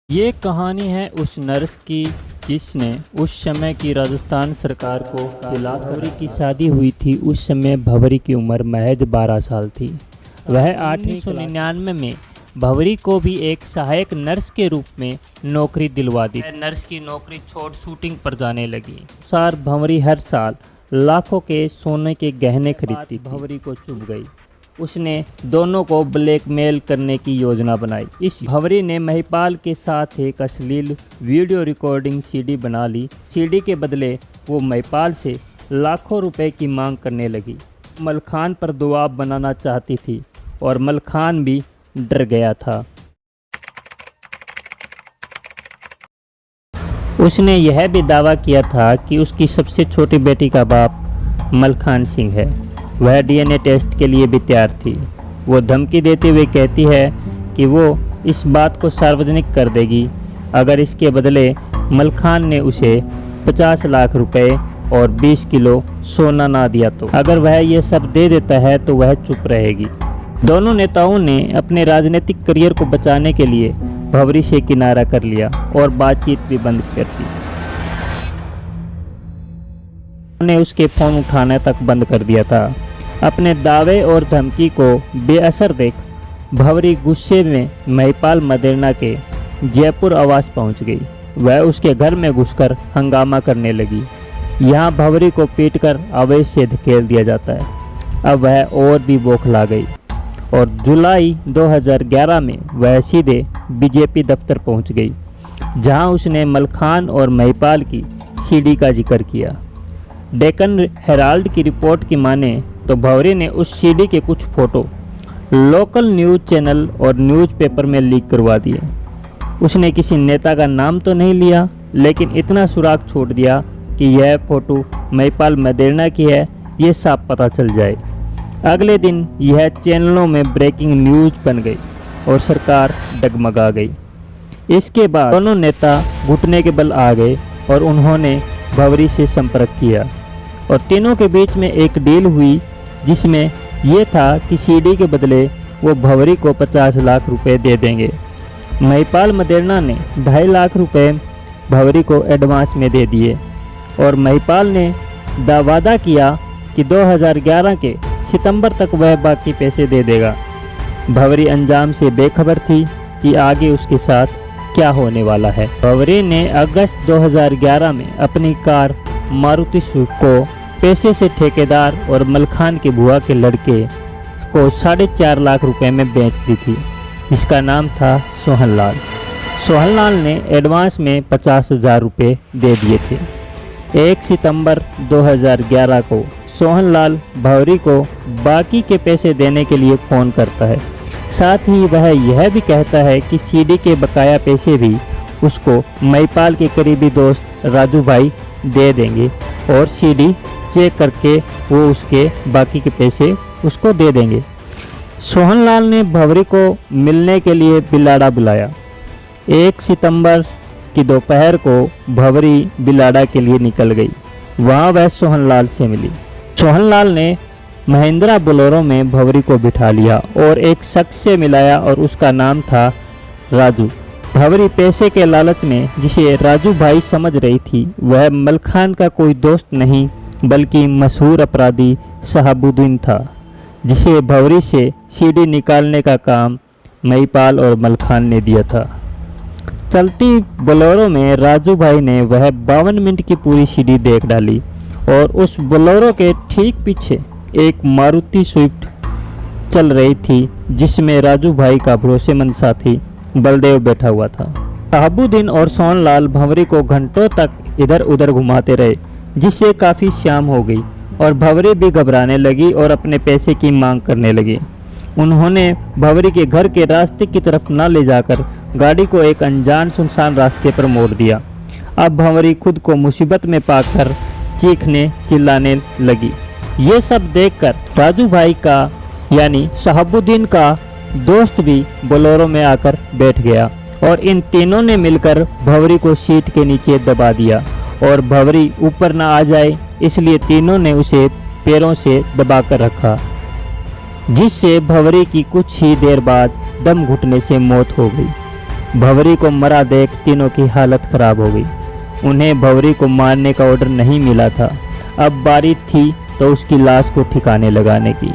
ये कहानी है उस नर्स की जिसने उस समय की राजस्थान सरकार को भवरी की शादी हुई थी। उस समय भवरी की उम्र महज 12 साल थी। वह 1899 में भवरी को भी एक सहायक नर्स के रूप में नौकरी दिलवा दी। नर्स की नौकरी छोड़ शूटिंग पर जाने लगी। सार भवरी हर साल लाखों के सोने के गहने खरीदती। भवरी को चुभ गई। उसने दोनों को ब्लैकमेल करने की योजना बनाई। इस भवरी ने महिपाल के साथ एक अश्लील वीडियो रिकॉर्डिंग सीडी बना ली। सीडी के बदले वो महिपाल से लाखों रुपए की मांग करने लगी। मलखान पर दबाव बनाना चाहती थी और मलखान भी डर गया था। उसने यह भी दावा किया था कि उसकी सबसे छोटी बेटी का बाप मलखान सिंह है। वह डीएनए टेस्ट के लिए भी तैयार थी। वो धमकी देते हुए कहती है कि वो इस बात को सार्वजनिक कर देगी अगर इसके बदले मलखान ने उसे 50 लाख रुपए और 20 किलो सोना ना दिया तो। अगर वह ये सब दे देता है तो वह चुप रहेगी। दोनों नेताओं ने अपने राजनीतिक करियर को बचाने के लिए भवरी से किनारा कर लिया और बातचीत भी बंद कर दी। उन्होंने उसके फ़ोन उठाने तक बंद कर दिया था। अपने दावे और धमकी को बेअसर देख भवरी गुस्से में महिपाल मदेरणा के जयपुर आवास पहुंच गई। वह उसके घर में घुसकर हंगामा करने लगी। यहाँ भवरी को पीटकर आवेश से धकेल दिया जाता है। अब वह और भी बौखला गई और जुलाई 2011 में वह सीधे बीजेपी दफ्तर पहुंच गई, जहां उसने मलखान और महिपाल की सीडी का जिक्र किया। डेक्कन हेराल्ड की रिपोर्ट की माने तो भवरी ने उस सीडी के कुछ फोटो लोकल न्यूज़ चैनल और न्यूज़पेपर में लीक करवा दिए। उसने किसी नेता का नाम तो नहीं लिया, लेकिन इतना सुराग छोड़ दिया कि यह फ़ोटो महिपाल मदेरणा की है, ये साफ पता चल जाए। अगले दिन यह चैनलों में ब्रेकिंग न्यूज़ बन गई और सरकार डगमगा गई। इसके बाद दोनों नेता घुटने के बल आ गए और उन्होंने भवरी से संपर्क किया और तीनों के बीच में एक डील हुई, जिसमें यह था कि सीडी के बदले वो भवरी को 50 लाख रुपए दे देंगे। महिपाल मदेरणा ने 2.5 लाख रुपए भवरी को एडवांस में दे दिए और महिपाल ने वादा किया कि 2011 के सितंबर तक वह बाकी पैसे दे देगा। भवरी अंजाम से बेखबर थी कि आगे उसके साथ क्या होने वाला है। भवरी ने अगस्त 2011 में अपनी कार मारुति स्विफ्ट को पैसे से ठेकेदार और मलखान के बुआ के लड़के को 4.5 लाख रुपए में बेच दी थी, जिसका नाम था सोहनलाल। सोहनलाल ने एडवांस में 50,000 रुपये दे दिए थे। 1 सितंबर 2011 को सोहनलाल भवरी को बाकी के पैसे देने के लिए फ़ोन करता है। साथ ही वह यह भी कहता है कि सीडी के बकाया पैसे भी उसको महिपाल के करीबी दोस्त राजू भाई दे देंगे और सीडी चेक करके वो उसके बाकी के पैसे उसको दे देंगे। सोहनलाल ने भवरी को मिलने के लिए बिलाड़ा बुलाया। 1 सितंबर की दोपहर को भवरी बिलाड़ा के लिए निकल गई। वहाँ वह सोहनलाल से मिली। सोहनलाल ने महिंद्रा बोलेरो में भवरी को बिठा लिया और एक शख्स से मिलाया और उसका नाम था राजू। भवरी पैसे के लालच में जिसे राजू भाई समझ रही थी, वह मलखान का कोई दोस्त नहीं बल्कि मशहूर अपराधी शहाबुद्दीन था, जिसे भवरी से सीडी निकालने का काम महिपाल और मलखान ने दिया था। चलती बोलेरो में राजू भाई ने वह 52 मिनट की पूरी सीडी देख डाली और उस बोलेरो के ठीक पीछे एक मारुति स्विफ्ट चल रही थी, जिसमें राजू भाई का भरोसेमंद साथी बलदेव बैठा हुआ था। शहाबुद्दीन और सोहनलाल भवरी को घंटों तक इधर उधर घुमाते रहे, जिससे काफ़ी शाम हो गई और भवरी भी घबराने लगी और अपने पैसे की मांग करने लगी। उन्होंने भवरी के घर के रास्ते की तरफ न ले जाकर गाड़ी को एक अनजान सुनसान रास्ते पर मोड़ दिया। अब भवरी खुद को मुसीबत में पाकर चीखने चिल्लाने लगी। ये सब देखकर राजू भाई का यानी शहाबुद्दीन का दोस्त भी बोलेरो में आकर बैठ गया और इन तीनों ने मिलकर भवरी को सीट के नीचे दबा दिया और भवरी ऊपर ना आ जाए इसलिए तीनों ने उसे पैरों से दबाकर रखा, जिससे भवरी की कुछ ही देर बाद दम घुटने से मौत हो गई। भंवरी को मरा देख तीनों की हालत खराब हो गई। उन्हें भंवरी को मारने का ऑर्डर नहीं मिला था, अब बारी थी तो उसकी लाश को ठिकाने लगाने की।